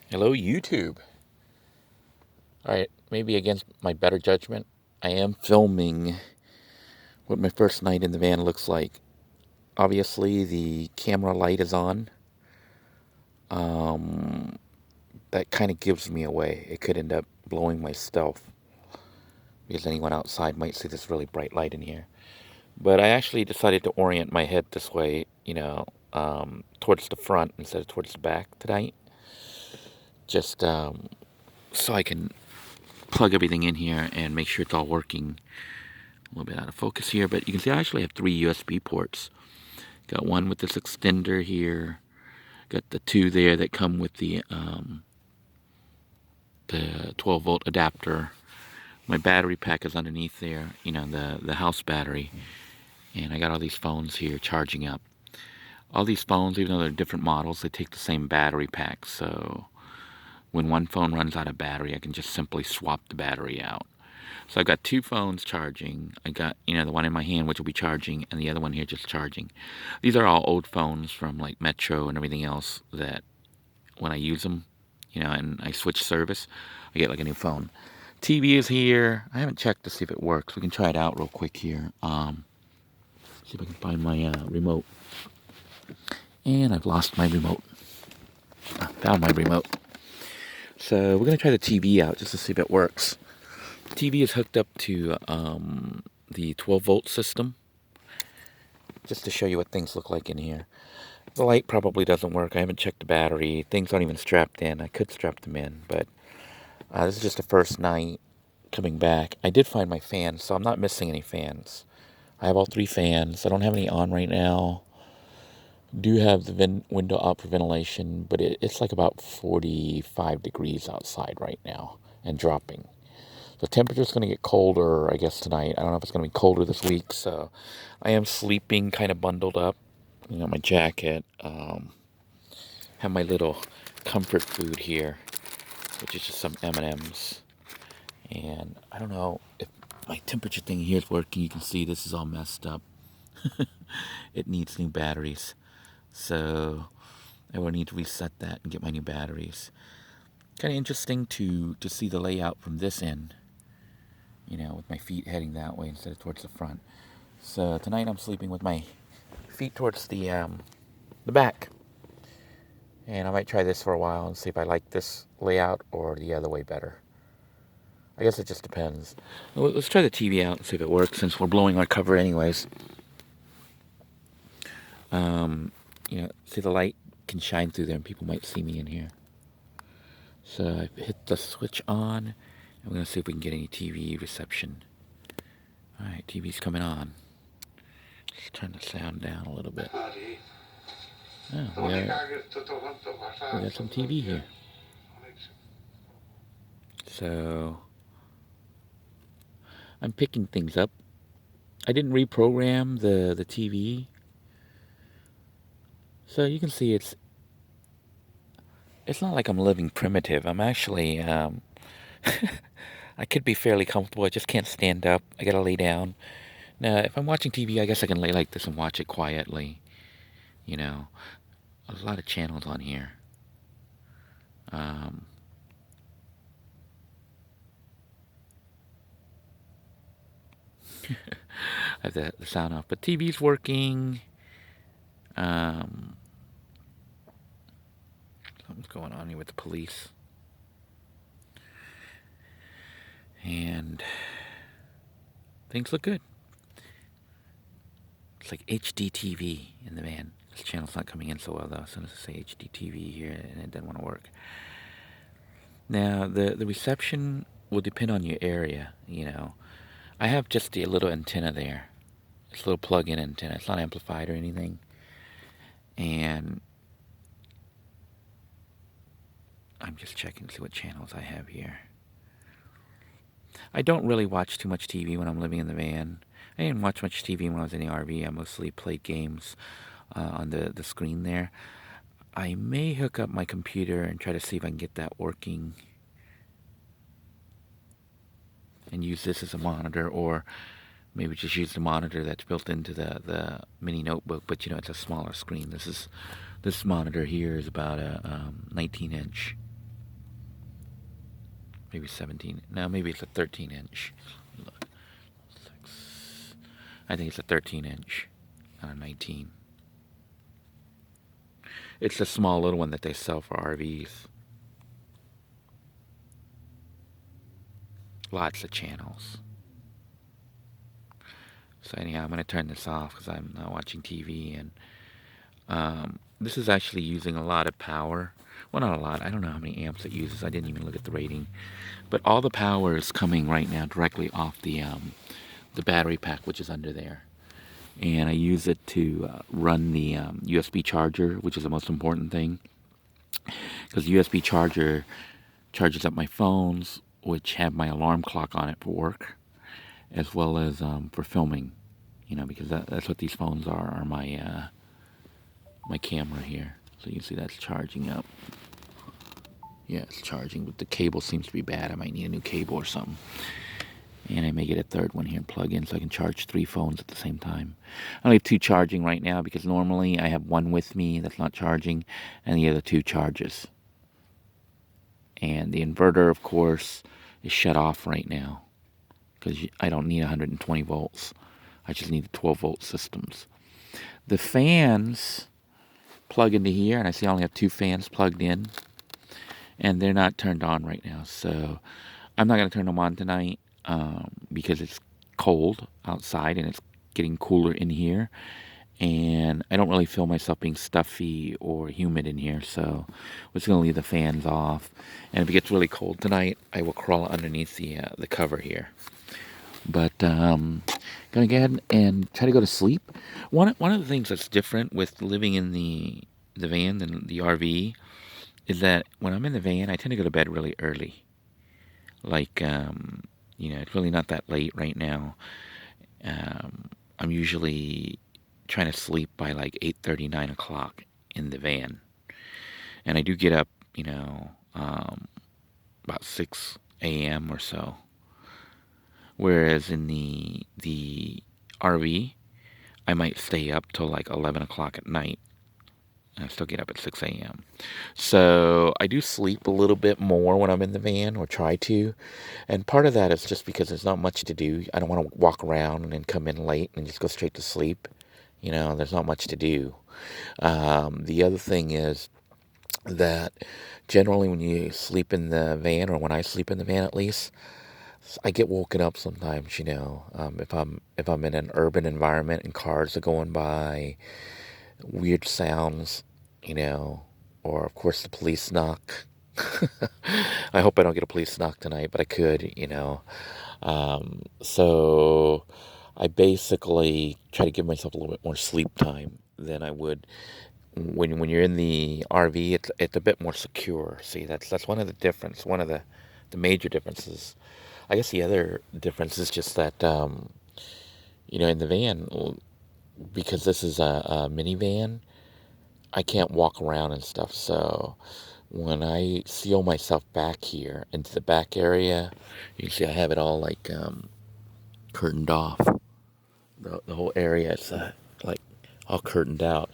Hello, YouTube. Alright, maybe against my better judgment, I am filming what my first night in the van looks like. Obviously, the camera light is on. Um, that kind of gives me away. It could end up blowing my stealth because anyone outside might see this really bright light in here. But I actually decided to orient my head this way, towards the front instead of towards the back tonight. Just so I can plug everything in here and make sure it's all working. A little bit out of focus here, but you can see I actually have 3 USB ports. Got one with this extender here. Got the 2 there that come with the 12-volt adapter. My battery pack is underneath there, the house battery. And I got all these phones here charging up. All these phones, even though they're different models, they take the same battery pack. So when one phone runs out of battery, I can just simply swap the battery out. So I've got 2 phones charging. I got, the one in my hand, which will be charging, and the other one here just charging. These are all old phones from like Metro and everything else that when I use them, and I switch service, I get like a new phone. TV is here. I haven't checked to see if it works. We can try it out real quick here. See if I can find my remote. And I've lost my remote. I found my remote. So we're going to try the TV out just to see if it works. TV is hooked up to the 12-volt system, just to show you what things look like in here. The light probably doesn't work. I haven't checked the battery. Things aren't even strapped in. I could strap them in, but this is just the first night coming back. I did find my fans, so I'm not missing any fans. I have all 3 fans. I don't have any on right now. Do have the window up for ventilation, but it's like about 45 degrees outside right now and dropping. The temperature's going to get colder, I guess, tonight. I don't know if it's going to be colder this week, so I am sleeping kind of bundled up. My jacket. Have my little comfort food here, which is just some M&Ms. And I don't know if my temperature thing here is working. You can see this is all messed up. It needs new batteries. So I will need to reset that and get my new batteries. Kind of interesting to see the layout from this end. With my feet heading that way instead of towards the front. So tonight I'm sleeping with my feet towards the back. And I might try this for a while and see if I like this layout or the other way better. I guess it just depends. Well, let's try the TV out and see if it works since we're blowing our cover anyways. See the light can shine through there and people might see me in here. So I hit the switch on and we're going to see if we can get any TV reception. Alright, TV's coming on. Let's turn the sound down a little bit. Oh, we got some TV here. So I'm picking things up. I didn't reprogram the TV. So you can see it's not like I'm living primitive. I'm actually I could be fairly comfortable. I just can't stand up. I gotta lay down. Now, if I'm watching TV, I guess I can lay like this and watch it quietly. There's a lot of channels on here. I have the sound off, but TV's working. Something's going on here with the police. And things look good. It's like HD TV in the van. This channel's not coming in so well though. As soon as I say HD TV here, and it doesn't want to work. Now, the reception will depend on your area, I have just the little antenna there. It's a little plug-in antenna. It's not amplified or anything. And I'm just checking to see what channels I have here. I don't really watch too much TV when I'm living in the van. I didn't watch much TV when I was in the RV. I mostly played games on the screen there. I may hook up my computer and try to see if I can get that working and use this as a monitor, or maybe just use the monitor that's built into the mini notebook, but it's a smaller screen. This monitor here is about a 19-inch. maybe 17. No, maybe it's a 13 inch. Look, 6. I think it's a 13 inch, not a 19. It's the small little one that they sell for RVs. Lots of channels. So anyhow, I'm going to turn this off because I'm not watching TV. And this is actually using a lot of power. Well, not a lot. I don't know how many amps it uses. I didn't even look at the rating. But all the power is coming right now directly off the battery pack, which is under there. And I use it to run the USB charger, which is the most important thing. Because the USB charger charges up my phones, which have my alarm clock on it for work, as well as for filming. You know, because that's what these phones are my my camera here. So you can see that's charging up. Yeah, it's charging, but the cable seems to be bad. I might need a new cable or something. And I may get a third one here and plug in so I can charge 3 phones at the same time. I only have 2 charging right now because normally I have one with me that's not charging and the other 2 charges. And the inverter, of course, is shut off right now because I don't need 120 volts. I just need the 12 volt systems. The fans plug into here, and I see I only have 2 fans plugged in, and they're not turned on right now. So I'm not going to turn them on tonight because it's cold outside and it's getting cooler in here. And I don't really feel myself being stuffy or humid in here, so we're just going to leave the fans off. And if it gets really cold tonight, I will crawl underneath the cover here. But going to go ahead and try to go to sleep. One of the things that's different with living in the van than the RV is that when I'm in the van, I tend to go to bed really early. Like, you know, it's really not that late right now. I'm usually trying to sleep by like 8:30, 9 o'clock in the van. And I do get up, you know, about 6 a.m. or so. Whereas in the RV, I might stay up till like 11 o'clock at night. And I still get up at 6 a.m. So I do sleep a little bit more when I'm in the van, or try to. And part of that is just because there's not much to do. I don't want to walk around and then come in late and just go straight to sleep. You know, there's not much to do. The other thing is that generally when you sleep in the van, or when I sleep in the van at least, I get woken up sometimes, you know, if I'm in an urban environment and cars are going by, weird sounds, you know, or of course the police knock. I hope I don't get a police knock tonight, but I could, you know. So I basically try to give myself a little bit more sleep time than I would when you're in the RV. It's a bit more secure. See, that's one of the difference. One of the major differences. I guess the other difference is just that you know, in the van, because this is a minivan, I can't walk around and stuff. So when I seal myself back here into the back area, you can see I have it all like curtained off. The whole area is like all curtained out.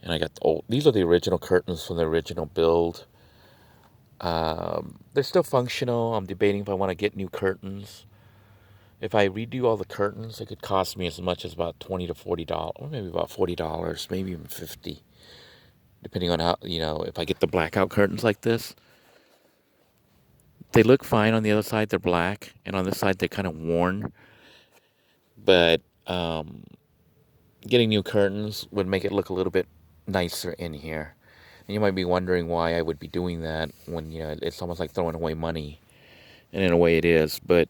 And I got these are the original curtains from the original build. They're still functional. I'm debating if I want to get new curtains. If I redo all the curtains, it could cost me as much as about $20 to $40, or maybe about $40, maybe even 50, depending on how, you know, if I get the blackout curtains like this. They look fine on the other side, they're black, and on this side they're kind of worn. But getting new curtains would make it look a little bit nicer in here. And you might be wondering why I would be doing that when, you know, it's almost like throwing away money. And in a way it is, but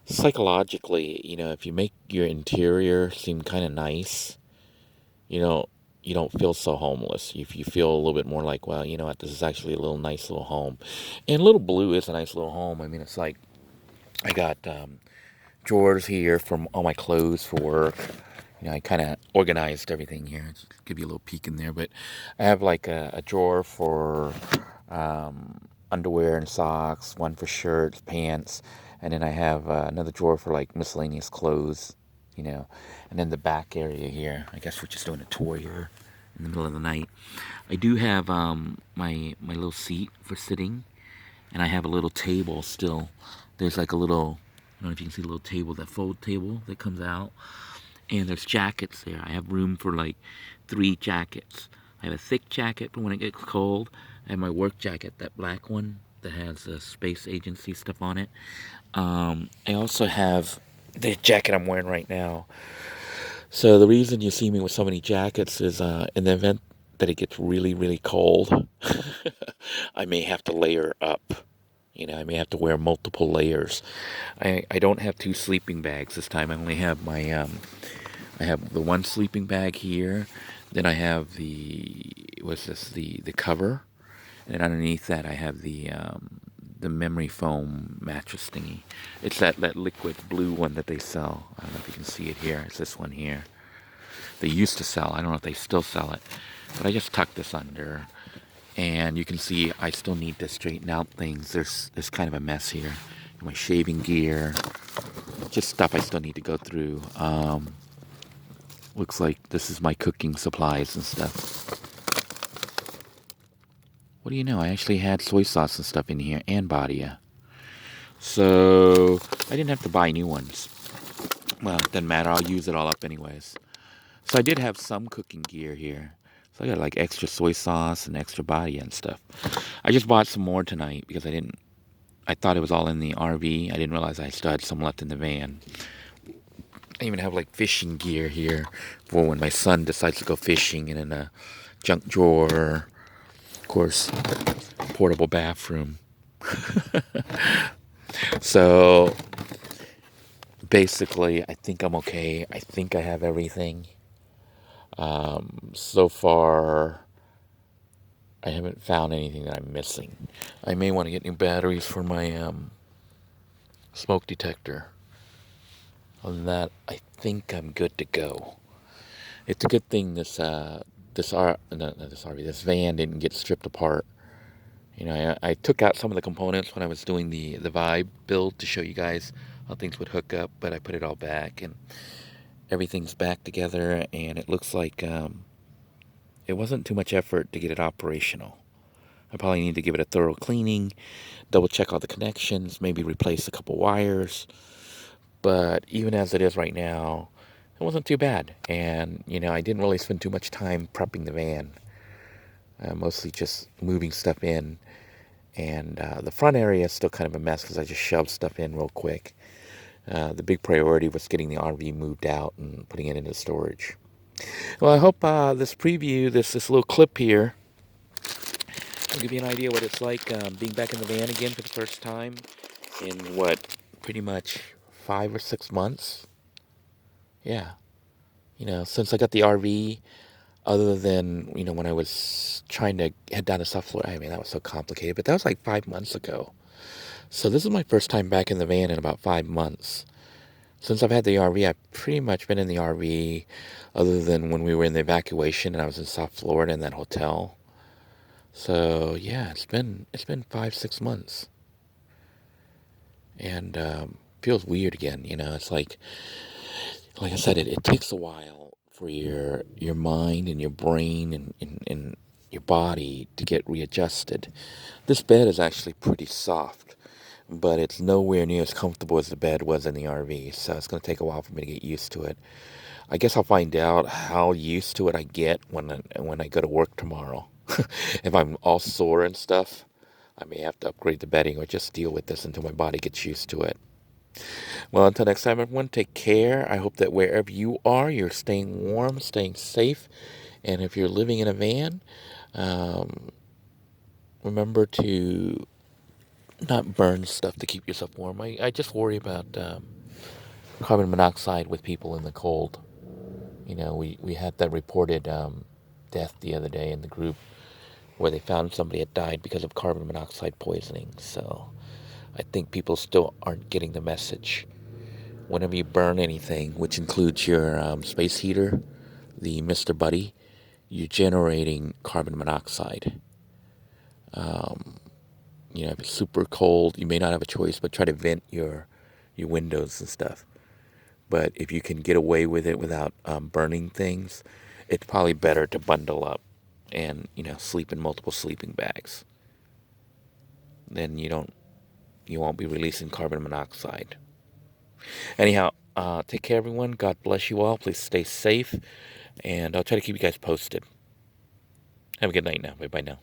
psychologically, you know, if you make your interior seem kind of nice, you know, you don't feel so homeless. You feel a little bit more like, well, you know what, this is actually a little nice little home. And Little Blue is a nice little home. I mean, it's like, I got drawers here for all my clothes for work. You know, I kind of organized everything here. Just give you a little peek in there, but I have like a drawer for underwear and socks, one for shirts, pants, and then I have another drawer for like miscellaneous clothes, you know. And then the back area here, I guess we're just doing a tour here in the middle of the night. I do have my little seat for sitting. And I have a little table still. There's like a little, I don't know if you can see the little table, that fold table that comes out. And there's jackets there. I have room for like 3 jackets. I have a thick jacket for when it gets cold. I have my work jacket, that black one that has the space agency stuff on it. I also have the jacket I'm wearing right now. So the reason you see me with so many jackets is in the event that it gets really, really cold, I may have to layer up. You know, I may have to wear multiple layers. I don't have 2 sleeping bags this time. I only have I have the one sleeping bag here. Then I have what's this, the cover. And underneath that I have the memory foam mattress thingy. It's that liquid blue one that they sell. I don't know if you can see it here. It's this one here. They used to sell. I don't know if they still sell it. But I just tucked this under. And you can see I still need to straighten out things. There's kind of a mess here. My shaving gear. Just stuff I still need to go through. Looks like this is my cooking supplies and stuff. What do you know? I actually had soy sauce and stuff in here and Badia. So I didn't have to buy new ones. Well, it doesn't matter. I'll use it all up anyways. So I did have some cooking gear here. So I got like extra soy sauce and extra Badia and stuff. I just bought some more tonight because I thought it was all in the RV. I didn't realize I still had some left in the van. I even have like fishing gear here for when my son decides to go fishing, and in a junk drawer. Of course, portable bathroom. So basically, I think I'm okay. I think I have everything. So far, I haven't found anything that I'm missing. I may want to get new batteries for my smoke detector. Other than that, I think I'm good to go. It's a good thing this van didn't get stripped apart. You know, I took out some of the components when I was doing the Vibe build to show you guys how things would hook up, but I put it all back and everything's back together, and it looks like it wasn't too much effort to get it operational. I probably need to give it a thorough cleaning, double check all the connections, maybe replace a couple wires. But even as it is right now, it wasn't too bad. And, you know, I didn't really spend too much time prepping the van. Mostly just moving stuff in. And the front area is still kind of a mess because I just shoved stuff in real quick. The big priority was getting the RV moved out and putting it into storage. Well, I hope this preview, this little clip here, will give you an idea what it's like being back in the van again for the first time in pretty much 5 or 6 months. Yeah. You know, since I got the RV, other than, you know, when I was trying to head down to South Florida, I mean, that was so complicated, but that was like 5 months ago. So this is my first time back in the van in about 5 months. Since I've had the RV, I've pretty much been in the RV other than when we were in the evacuation and I was in South Florida in that hotel. So yeah, it's been 5, 6 months. And feels weird again, you know. It's like I said, it takes a while for your mind and your brain and your body to get readjusted. This bed is actually pretty soft, but it's nowhere near as comfortable as the bed was in the RV, so it's going to take a while for me to get used to it. I guess I'll find out how used to it I get when I go to work tomorrow. If I'm all sore and stuff, I may have to upgrade the bedding or just deal with this until my body gets used to it. Well, until next time, everyone, take care. I hope that wherever you are, you're staying warm, staying safe. And if you're living in a van, um, remember to not burn stuff to keep yourself warm. I just worry about carbon monoxide with people in the cold. You know, we had that reported death the other day in the group where they found somebody had died because of carbon monoxide poisoning. So I think people still aren't getting the message. Whenever you burn anything, which includes your space heater, the Mr. Buddy, you're generating carbon monoxide. You know, if it's super cold, you may not have a choice, but try to vent your windows and stuff. But if you can get away with it without burning things, it's probably better to bundle up and, you know, sleep in multiple sleeping bags. then you won't be releasing carbon monoxide. Anyhow, take care, everyone. God bless you all. Please stay safe, and I'll try to keep you guys posted. Have a good night now. Bye-bye now.